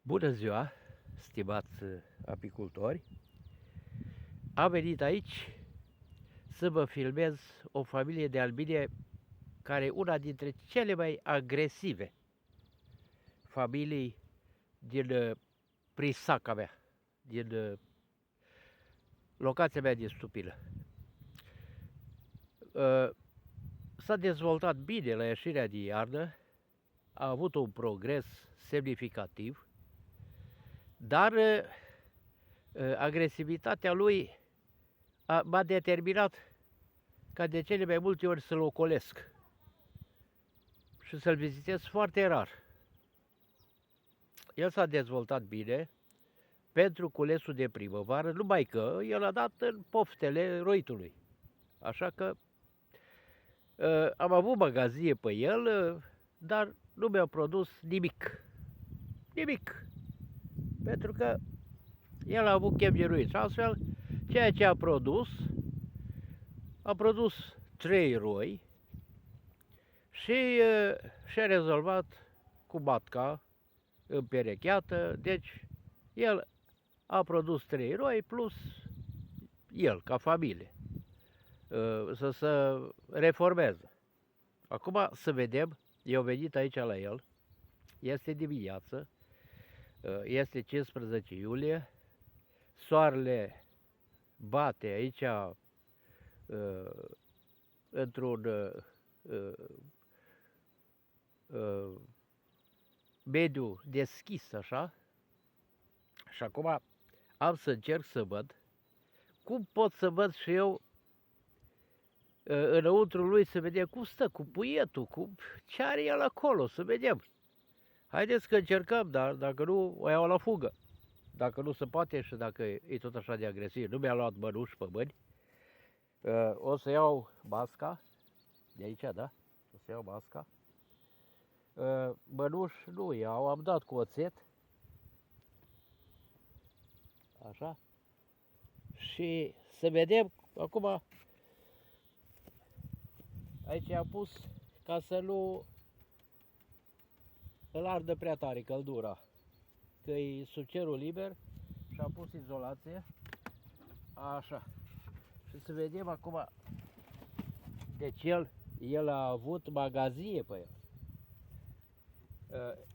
Bună ziua, stimați apicultori! Am venit aici să vă filmez o familie de albine care e una dintre cele mai agresive familii din Prisaca mea, din locația mea din Stupilă. S-a dezvoltat bine la ieșirea din iarnă, a avut un progres semnificativ, dar agresivitatea lui m-a determinat ca de cele mai multe ori să-l ocolesc și să-l vizitez foarte rar. El s-a dezvoltat bine pentru culesul de primăvară, numai că el a dat în poftele roitului. Așa că am avut magazie pe el, dar nu mi-a produs nimic. Nimic. Pentru că el a avut chef de roit. Și astfel, ceea ce a produs 3 roi și și-a rezolvat cu matca împerecheată. Deci, el a produs 3 roi plus el, ca familie, să se reformeze. Acum să vedem, eu venit aici la el, este dimineață, este 15 iulie, soarele bate aici într-un mediu deschis așa, și acum am să încerc să văd cum pot să văd și eu înăuntru lui, să vedem cum stă cu puietul, ce are el acolo, să vedem. Haideți că încercăm, dar dacă nu, o iau la fugă. Dacă nu se poate și dacă e tot așa de agresiv, nu mi-a luat mănuși pe mâini, o să iau masca, de aici, da? O să iau masca. Mănuși nu iau, am dat cu oțet. Așa. Și să vedem, acum, aici am pus ca să nu îl ardă prea tare căldura, că e sub cerul liber și am pus izolație. Așa. Și să vedem acum, deci el a avut magazie pe el.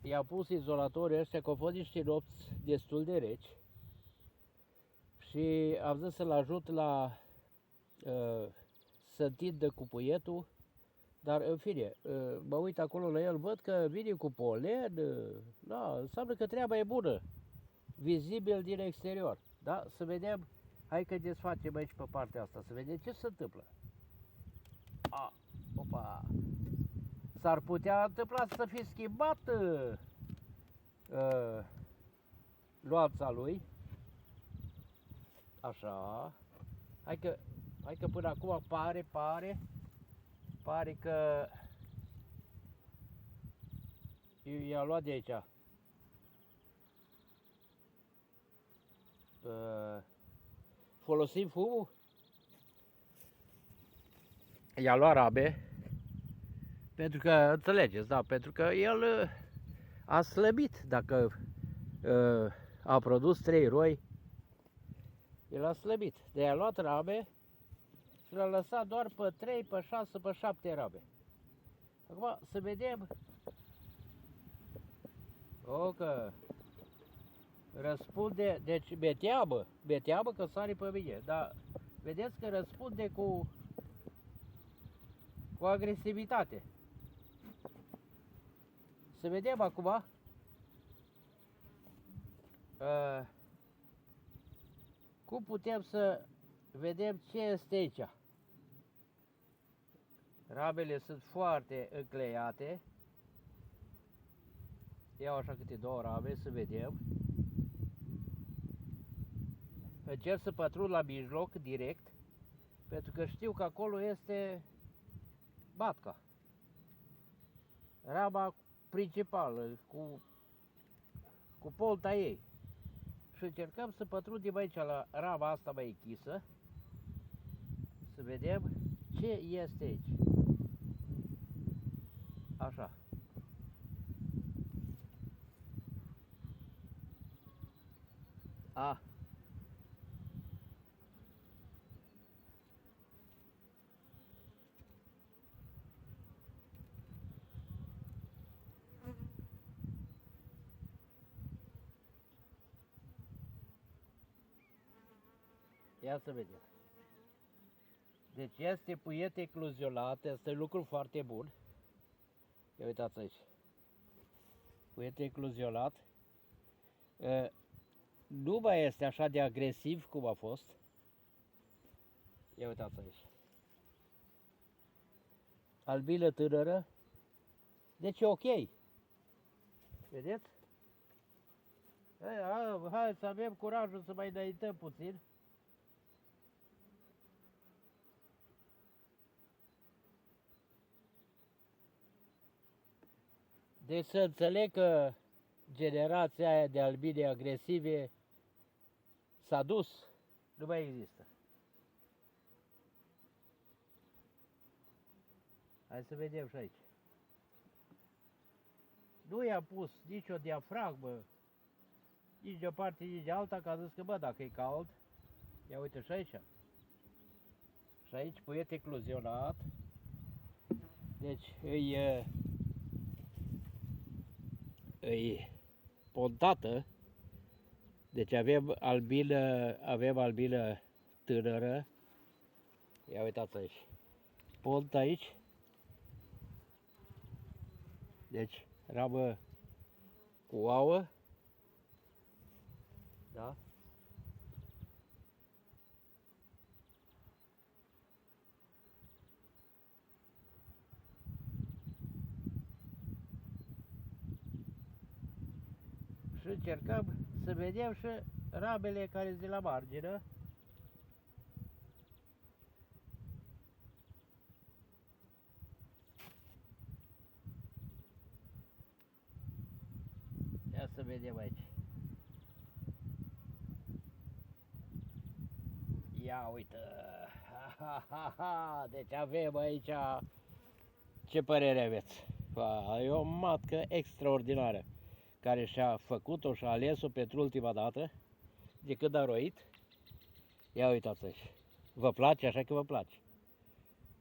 I-a pus izolatorii ăștia, că au fost niște nopți destul de reci și am zis să-l ajut la să întindă cu puietul, dar în fine, mă uit acolo la el, văd că vine cu polen, da, înseamnă că treaba e bună, vizibil din exterior, da? Să vedem, hai că desfacem aici pe partea asta, să vedem ce se întâmplă. Opa! S-ar putea întâmpla să fie schimbat luanța lui. Așa. Hai că până acum pare că i-a luat de aici. Folosim fumul? I-a luat rabe. Pentru că, înțelegeți, da, pentru că el a slăbit. Dacă a produs 3 roi, el a slăbit. De a luat rabe și l-a lăsat doar pe 3, pe 6, pe 7 rabe. Acum să vedem. Că răspunde, deci beteabă că sare pe mine, dar vedeți că răspunde cu agresivitate. Să vedem acum cum putem să vedem ce este aici. Rabele sunt foarte încleiate. Iau așa câte 2 rabe să vedem. Încerc să pătrund la mijloc direct, pentru că știu că acolo este batca. Raba principală, cu polta ei. Și încercăm să pătrundem aici la raba asta mai închisă, să vedem ce este aici. Așa. A. Ia să vedem. Deci este puiet ecluzionat, este lucru foarte bun. Ia uitați aici. Puiet ecluzionat. Nu mai este așa de agresiv cum a fost. Ia uitați aici. Albină tânără. Deci e ok. Vedeți? Hai să avem curajul să mai înaintăm puțin. Deci să înțeleg că generația aia de albine agresive s-a dus, nu mai există. Hai să vedem și aici. Nu i-am pus nicio diafragmă, nici de o parte, nici de alta, că a zis că bă, dacă e cald, ia uite și aici. Și aici puiet ecluzionat. Deci îi pontată. Deci avem albină tânără. Ia uitați aici. Pont aici. Deci ramă cu ouă. Da? Și încercăm să vedem și ramele care sunt de la margine. Ia să vedem aici. Ia uite. Deci avem aici. Ce părere aveți? E o matcă extraordinară care și-a făcut-o și-a ales-o pentru ultima dată de când a roit. Ia uitați aici. Vă place? Așa că vă place.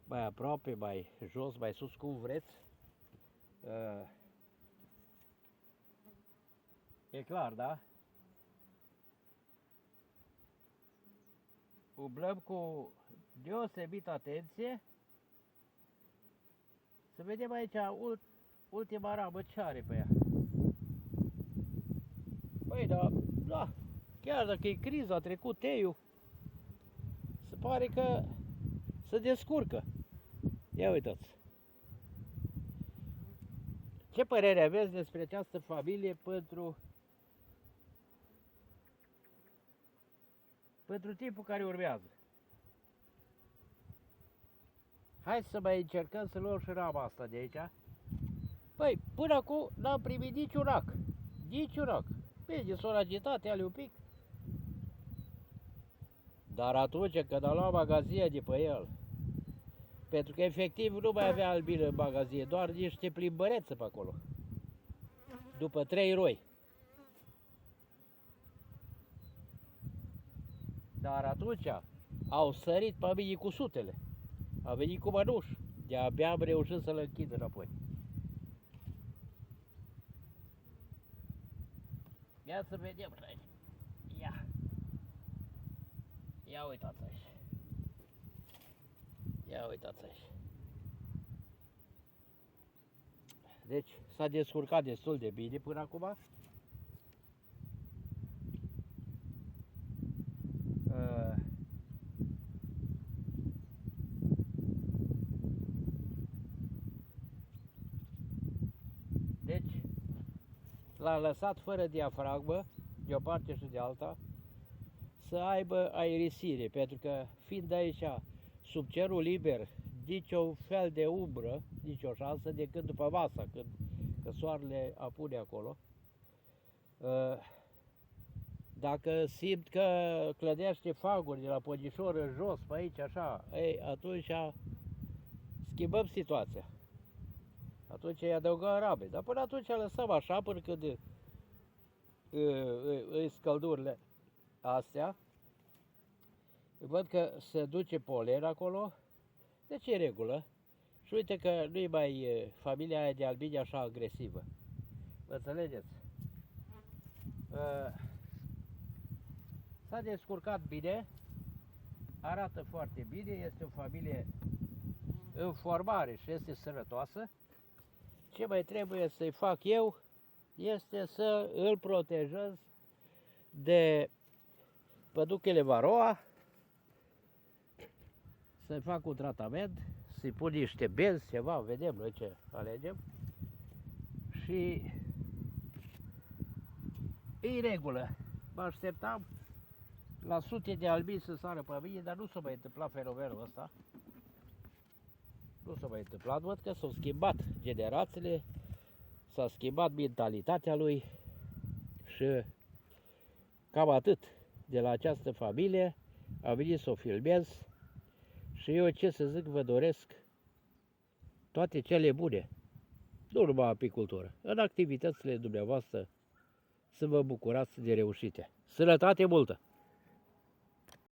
Mai aproape, mai jos, mai sus, cum vreți. E clar, da? Umblăm cu deosebită atenție. Să vedem aici ultima ramă ce are pe ea. Păi da, chiar dacă e criza, a trecut teiul, se pare că se descurcă. Ia uitați. Ce părere aveți despre această familie pentru timpul care urmează? Hai să mai încercăm să luăm și rama asta de aici. Păi, până acum n-am primit niciun rac. Niciun rac. Bine, s-au agitat ale un pic. Dar atunci când am luat magazia de pe el, pentru că efectiv nu mai avea albină în magazie, doar niște plimbărețe pe acolo. După 3 roi. Dar atunci au sărit pe mine cu sutele. A venit cu mănuș. De-abia am reușit să-l închid înapoi. Ia să vedem aici. Ia uitați aici. Ia uitați aici. Deci s-a descurcat destul de bine până acum. Deci l-am lăsat fără diafragmă, de o parte și de alta, să aibă aerisire, pentru că fiind aici sub cerul liber, niciun fel de umbră, nicio șansă, decât după masa, când soarele apune acolo. Dacă simt că clădește faguri de la podișor în jos, pe aici, așa, ei, atunci schimbăm situația. Atunci îi adăugăm rabe, dar până atunci lăsăm așa, până când îi scăldurile astea. Văd că se duce polen acolo, deci e regulă. Și uite că nu-i mai familia aia de albini așa agresivă. Vă înțelegeți? S-a descurcat bine, arată foarte bine, este o familie în formare și este sănătoasă. Ce mai trebuie să-i fac eu este să îl protejez de păduchele Varroa, să-i fac un tratament, să-i pun niște benzi, ceva, vedem noi ce alegem. Și e regulă. Mă așteptam la sute de albini să sară pe mine, dar nu s-a mai întâmplat fenomenul ăsta. Nu s-a mai întâmplat, văd că s-au schimbat generațiile, s-a schimbat mentalitatea lui și cam atât de la această familie. Am venit să o filmez și eu ce să zic, vă doresc toate cele bune, nu numai apicultură, în activitățile dumneavoastră să vă bucurați de reușite. Sănătate multă!